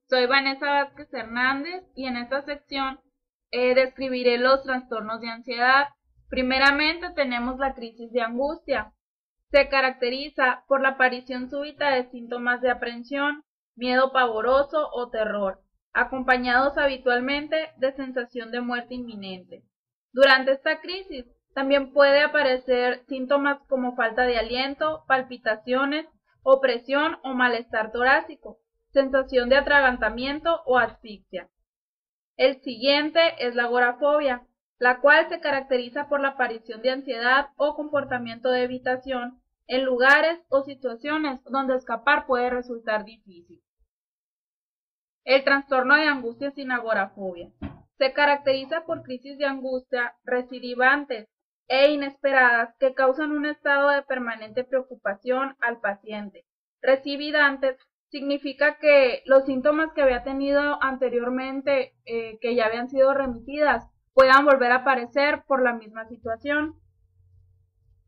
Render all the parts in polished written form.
Soy Vanessa Vázquez Hernández y en esta sección describiré los trastornos de ansiedad. Primeramente tenemos la crisis de angustia. Se caracteriza por la aparición súbita de síntomas de aprensión, miedo pavoroso o terror, acompañados habitualmente de sensación de muerte inminente. Durante esta crisis también puede aparecer síntomas como falta de aliento, palpitaciones, opresión o malestar torácico, sensación de atragantamiento o asfixia. El siguiente es la agorafobia, la cual se caracteriza por la aparición de ansiedad o comportamiento de evitación en lugares o situaciones donde escapar puede resultar difícil. El trastorno de angustia sin agorafobia se caracteriza por crisis de angustia recidivantes e inesperadas que causan un estado de permanente preocupación al paciente. Recidivantes significa que los síntomas que había tenido anteriormente, que ya habían sido remitidas, puedan volver a aparecer por la misma situación.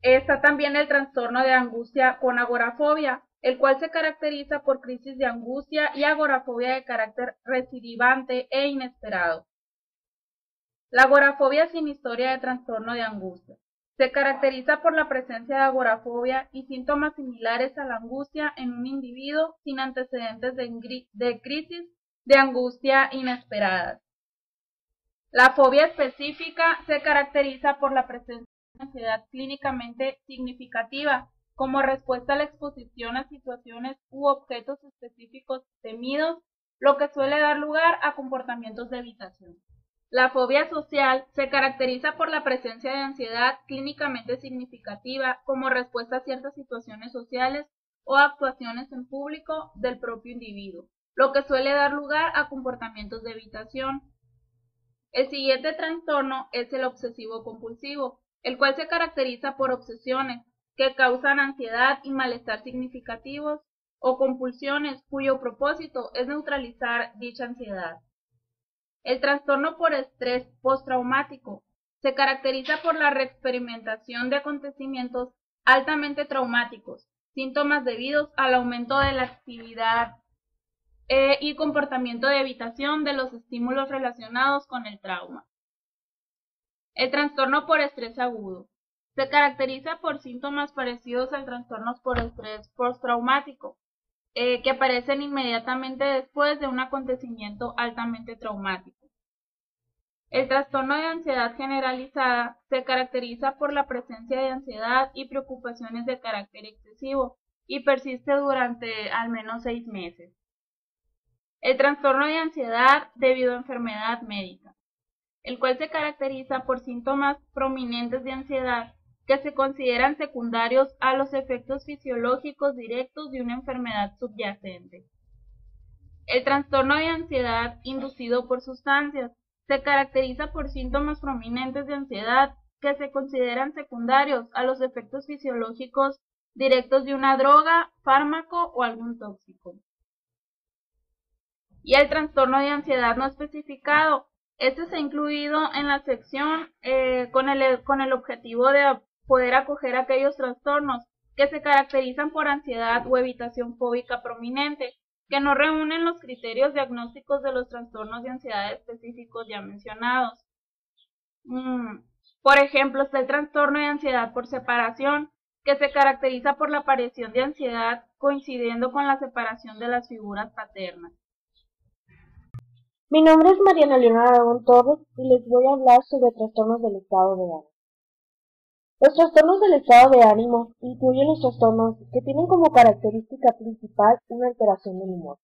Está también el trastorno de angustia con agorafobia, el cual se caracteriza por crisis de angustia y agorafobia de carácter recidivante e inesperado. La agorafobia sin historia de trastorno de angustia. Se caracteriza por la presencia de agorafobia y síntomas similares a la angustia en un individuo sin antecedentes de crisis de angustia inesperadas. La fobia específica se caracteriza por la presencia de ansiedad clínicamente significativa como respuesta a la exposición a situaciones u objetos específicos temidos, lo que suele dar lugar a comportamientos de evitación. La fobia social se caracteriza por la presencia de ansiedad clínicamente significativa como respuesta a ciertas situaciones sociales o actuaciones en público del propio individuo, lo que suele dar lugar a comportamientos de evitación. El siguiente trastorno es el obsesivo compulsivo, el cual se caracteriza por obsesiones que causan ansiedad y malestar significativos o compulsiones cuyo propósito es neutralizar dicha ansiedad. El trastorno por estrés postraumático se caracteriza por la reexperimentación de acontecimientos altamente traumáticos, síntomas debidos al aumento de la actividad y comportamiento de evitación de los estímulos relacionados con el trauma. El trastorno por estrés agudo se caracteriza por síntomas parecidos al trastorno por estrés postraumático, que aparecen inmediatamente después de un acontecimiento altamente traumático. El trastorno de ansiedad generalizada se caracteriza por la presencia de ansiedad y preocupaciones de carácter excesivo y persiste durante al menos 6 meses. El trastorno de ansiedad debido a enfermedad médica, el cual se caracteriza por síntomas prominentes de ansiedad que se consideran secundarios a los efectos fisiológicos directos de una enfermedad subyacente. El trastorno de ansiedad inducido por sustancias se caracteriza por síntomas prominentes de ansiedad que se consideran secundarios a los efectos fisiológicos directos de una droga, fármaco o algún tóxico. Y el trastorno de ansiedad no especificado. Este se ha incluido en la sección con el objetivo de poder acoger aquellos trastornos que se caracterizan por ansiedad o evitación fóbica prominente, que no reúnen los criterios diagnósticos de los trastornos de ansiedad específicos ya mencionados. Por ejemplo, está el trastorno de ansiedad por separación, que se caracteriza por la aparición de ansiedad coincidiendo con la separación de las figuras paternas. Mi nombre es Mariana Leonora Aragón Torres y les voy a hablar sobre trastornos del estado de ánimo. Los trastornos del estado de ánimo incluyen los trastornos que tienen como característica principal una alteración del humor.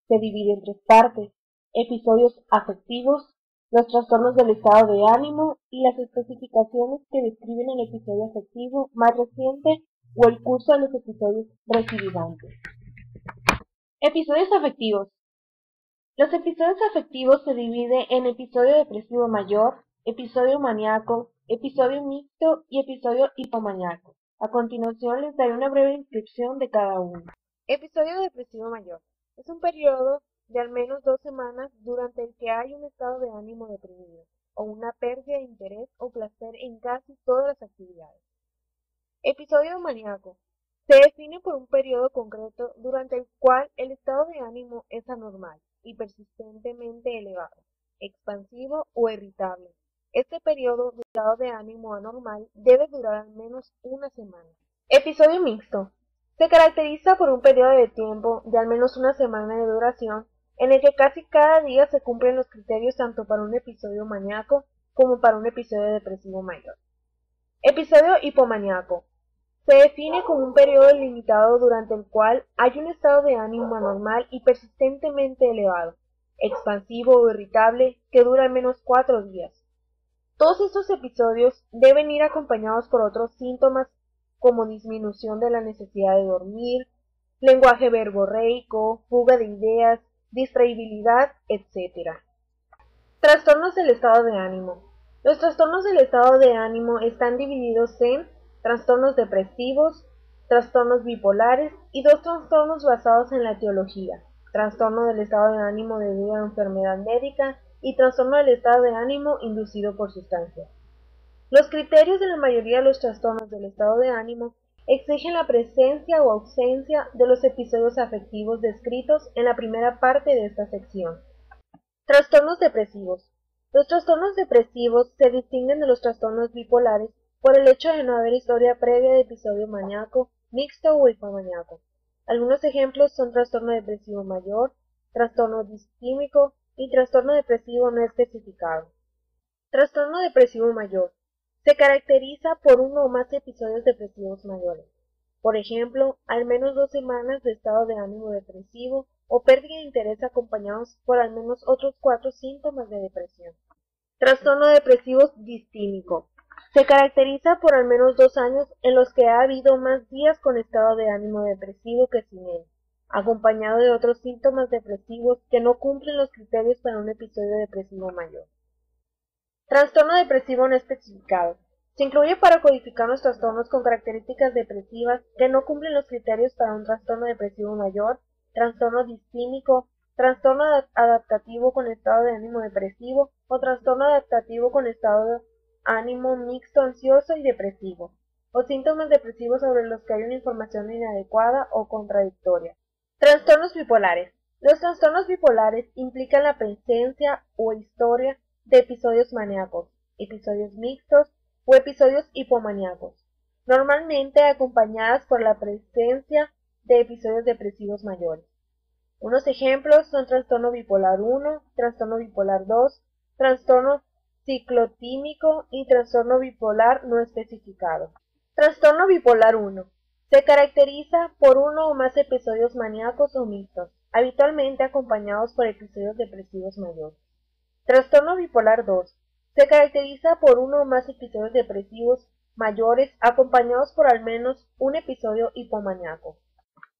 Se divide en 3 partes: episodios afectivos, los trastornos del estado de ánimo y las especificaciones que describen el episodio afectivo más reciente o el curso de los episodios recidivantes. Episodios afectivos. Los episodios afectivos se dividen en episodio depresivo mayor, episodio maníaco, episodio mixto y episodio hipomaníaco. A continuación les daré una breve descripción de cada uno. Episodio depresivo mayor. Es un periodo de al menos 2 semanas durante el que hay un estado de ánimo deprimido o una pérdida de interés o placer en casi todas las actividades. Episodio maníaco. Se define por un periodo concreto durante el cual el estado de ánimo es anormal y persistentemente elevado, expansivo o irritable. Este periodo de estado de ánimo anormal debe durar al menos una semana. Episodio mixto. Se caracteriza por un periodo de tiempo de al menos una semana de duración en el que casi cada día se cumplen los criterios tanto para un episodio maníaco como para un episodio depresivo mayor. Episodio hipomaníaco. Se define como un periodo limitado durante el cual hay un estado de ánimo anormal y persistentemente elevado, expansivo o irritable que dura al menos 4 días. Todos estos episodios deben ir acompañados por otros síntomas como disminución de la necesidad de dormir, lenguaje verborreico, fuga de ideas, distraibilidad, etc. Trastornos del estado de ánimo. Los trastornos del estado de ánimo están divididos en trastornos depresivos, trastornos bipolares y dos trastornos basados en la etiología: trastorno del estado de ánimo debido a enfermedad médica y trastorno del estado de ánimo inducido por sustancias. Los criterios de la mayoría de los trastornos del estado de ánimo exigen la presencia o ausencia de los episodios afectivos descritos en la primera parte de esta sección. Trastornos depresivos. Los trastornos depresivos se distinguen de los trastornos bipolares por el hecho de no haber historia previa de episodio maníaco, mixto o hipomaníaco. Algunos ejemplos son trastorno depresivo mayor, trastorno distímico y trastorno depresivo no especificado. Trastorno depresivo mayor. Se caracteriza por uno o más episodios depresivos mayores. Por ejemplo, al menos 2 semanas de estado de ánimo depresivo o pérdida de interés acompañados por al menos otros 4 síntomas de depresión. Trastorno depresivo distímico. Se caracteriza por al menos 2 años en los que ha habido más días con estado de ánimo depresivo que sin él, acompañado de otros síntomas depresivos que no cumplen los criterios para un episodio depresivo mayor. Trastorno depresivo no especificado. Se incluye para codificar los trastornos con características depresivas que no cumplen los criterios para un trastorno depresivo mayor, trastorno distímico, trastorno adaptativo con estado de ánimo depresivo o trastorno adaptativo con estado de ánimo mixto ansioso y depresivo, o síntomas depresivos sobre los que hay una información inadecuada o contradictoria. Trastornos bipolares. Los trastornos bipolares implican la presencia o historia de episodios maníacos, episodios mixtos o episodios hipomaníacos, normalmente acompañadas por la presencia de episodios depresivos mayores. Unos ejemplos son trastorno bipolar 1, trastorno bipolar 2, trastorno ciclotímico y trastorno bipolar no especificado. Trastorno bipolar 1. Se caracteriza por uno o más episodios maníacos o mixtos, habitualmente acompañados por episodios depresivos mayores. Trastorno bipolar 2. Se caracteriza por uno o más episodios depresivos mayores acompañados por al menos un episodio hipomaníaco.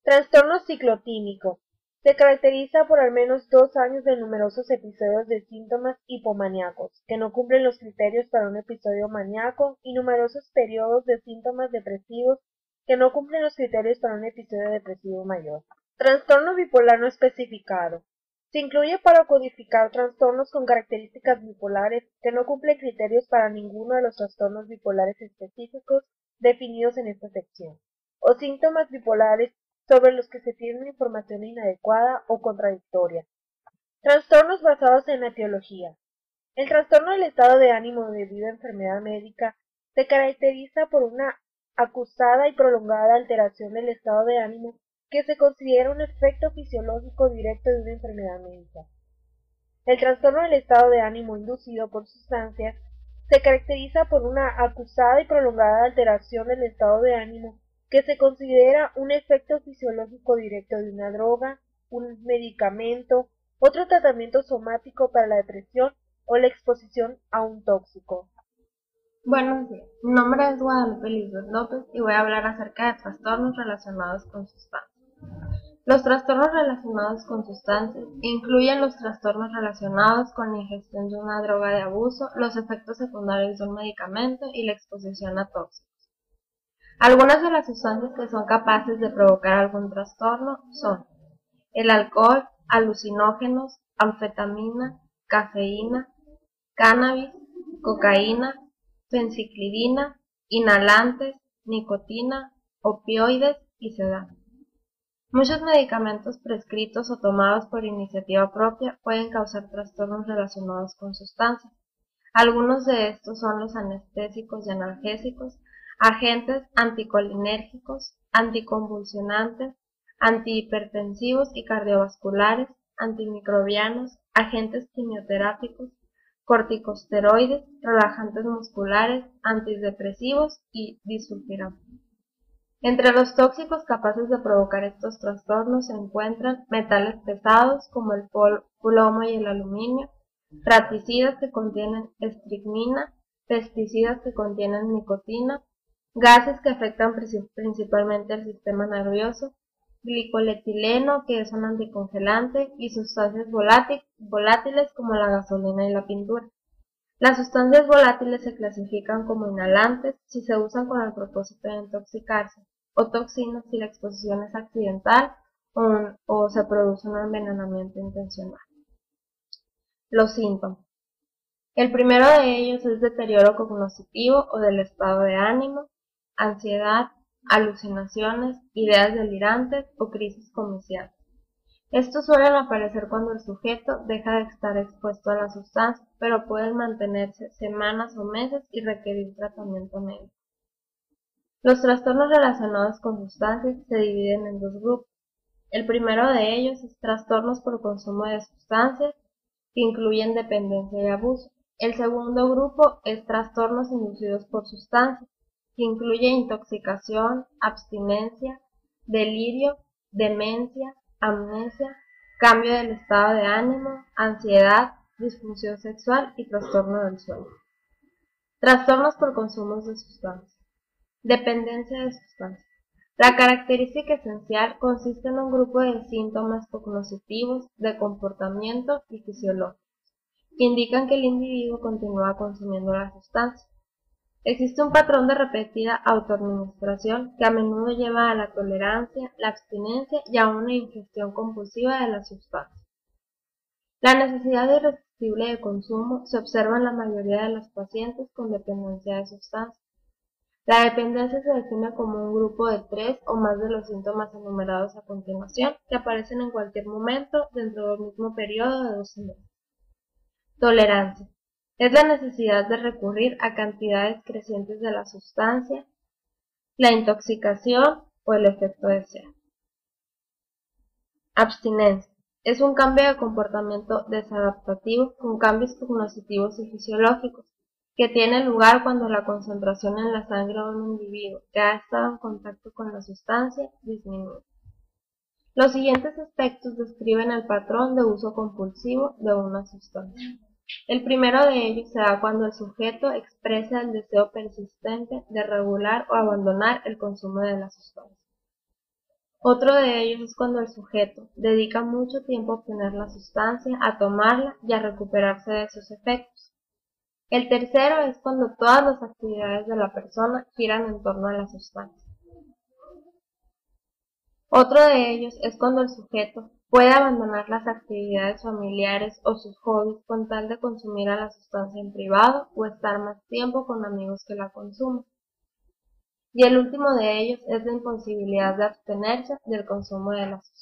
Trastorno ciclotímico. Se caracteriza por al menos 2 años de numerosos episodios de síntomas hipomaníacos, que no cumplen los criterios para un episodio maníaco, y numerosos periodos de síntomas depresivos que no cumplen los criterios para un episodio depresivo mayor. Trastorno bipolar no especificado. Se incluye para codificar trastornos con características bipolares que no cumplen criterios para ninguno de los trastornos bipolares específicos definidos en esta sección, o síntomas bipolares sobre los que se tiene una información inadecuada o contradictoria. Trastornos basados en la etiología. El trastorno del estado de ánimo debido a enfermedad médica se caracteriza por una acusada y prolongada alteración del estado de ánimo que se considera un efecto fisiológico directo de una enfermedad médica. El trastorno del estado de ánimo inducido por sustancias se caracteriza por una acusada y prolongada alteración del estado de ánimo que se considera un efecto fisiológico directo de una droga, un medicamento, otro tratamiento somático para la depresión o la exposición a un tóxico. Buenos días, mi nombre es Guadalupe Lisbeth López y voy a hablar acerca de trastornos relacionados con sustancias. Los trastornos relacionados con sustancias incluyen los trastornos relacionados con la ingestión de una droga de abuso, los efectos secundarios de un medicamento y la exposición a tóxicos. Algunas de las sustancias que son capaces de provocar algún trastorno son el alcohol, alucinógenos, anfetamina, cafeína, cannabis, cocaína, fenciclidina, inhalantes, nicotina, opioides, y se dan. Muchos medicamentos prescritos o tomados por iniciativa propia pueden causar trastornos relacionados con sustancias. Algunos de estos son los anestésicos y analgésicos, agentes anticolinérgicos, anticonvulsionantes, antihipertensivos y cardiovasculares, antimicrobianos, agentes quimioterápicos, corticosteroides, relajantes musculares, antidepresivos y disulfiram. Entre los tóxicos capaces de provocar estos trastornos se encuentran metales pesados como el plomo y el aluminio, raticidas que contienen estricnina, pesticidas que contienen nicotina, gases que afectan principalmente el sistema nervioso, glicoletileno, que es un anticongelante, y sustancias volátiles como la gasolina y la pintura. Las sustancias volátiles se clasifican como inhalantes si se usan con el propósito de intoxicarse, o toxinas si la exposición es accidental o se produce un envenenamiento intencional. Los síntomas. El primero de ellos es deterioro cognitivo o del estado de ánimo, ansiedad, alucinaciones, ideas delirantes o crisis comiciales. Estos suelen aparecer cuando el sujeto deja de estar expuesto a la sustancia, pero pueden mantenerse semanas o meses y requerir tratamiento médico. Los trastornos relacionados con sustancias se dividen en dos grupos. El primero de ellos es trastornos por consumo de sustancias, que incluyen dependencia y abuso. El segundo grupo es trastornos inducidos por sustancias, que incluye intoxicación, abstinencia, delirio, demencia, amnesia, cambio del estado de ánimo, ansiedad, disfunción sexual y trastorno del sueño. Trastornos por consumos de sustancias. Dependencia de sustancias. La característica esencial consiste en un grupo de síntomas cognitivos, de comportamiento y fisiológicos, que indican que el individuo continúa consumiendo la sustancia. Existe un patrón de repetida autoadministración que a menudo lleva a la tolerancia, la abstinencia y a una ingestión compulsiva de la sustancia. La necesidad irresistible de consumo se observa en la mayoría de los pacientes con dependencia de sustancias. La dependencia se define como un grupo de 3 o más de los síntomas enumerados a continuación que aparecen en cualquier momento dentro del mismo periodo de 12 meses. Tolerancia. Es la necesidad de recurrir a cantidades crecientes de la sustancia, la intoxicación o el efecto deseado. Abstinencia. Es un cambio de comportamiento desadaptativo con cambios cognitivos y fisiológicos, que tiene lugar cuando la concentración en la sangre de un individuo que ha estado en contacto con la sustancia disminuye. Los siguientes aspectos describen el patrón de uso compulsivo de una sustancia. El primero de ellos se da cuando el sujeto expresa el deseo persistente de regular o abandonar el consumo de la sustancia. Otro de ellos es cuando el sujeto dedica mucho tiempo a obtener la sustancia, a tomarla y a recuperarse de sus efectos. El tercero es cuando todas las actividades de la persona giran en torno a la sustancia. Otro de ellos es cuando el sujeto puede abandonar las actividades familiares o sus hobbies con tal de consumir a la sustancia en privado o estar más tiempo con amigos que la consumen. Y el último de ellos es la imposibilidad de abstenerse del consumo de la sustancia.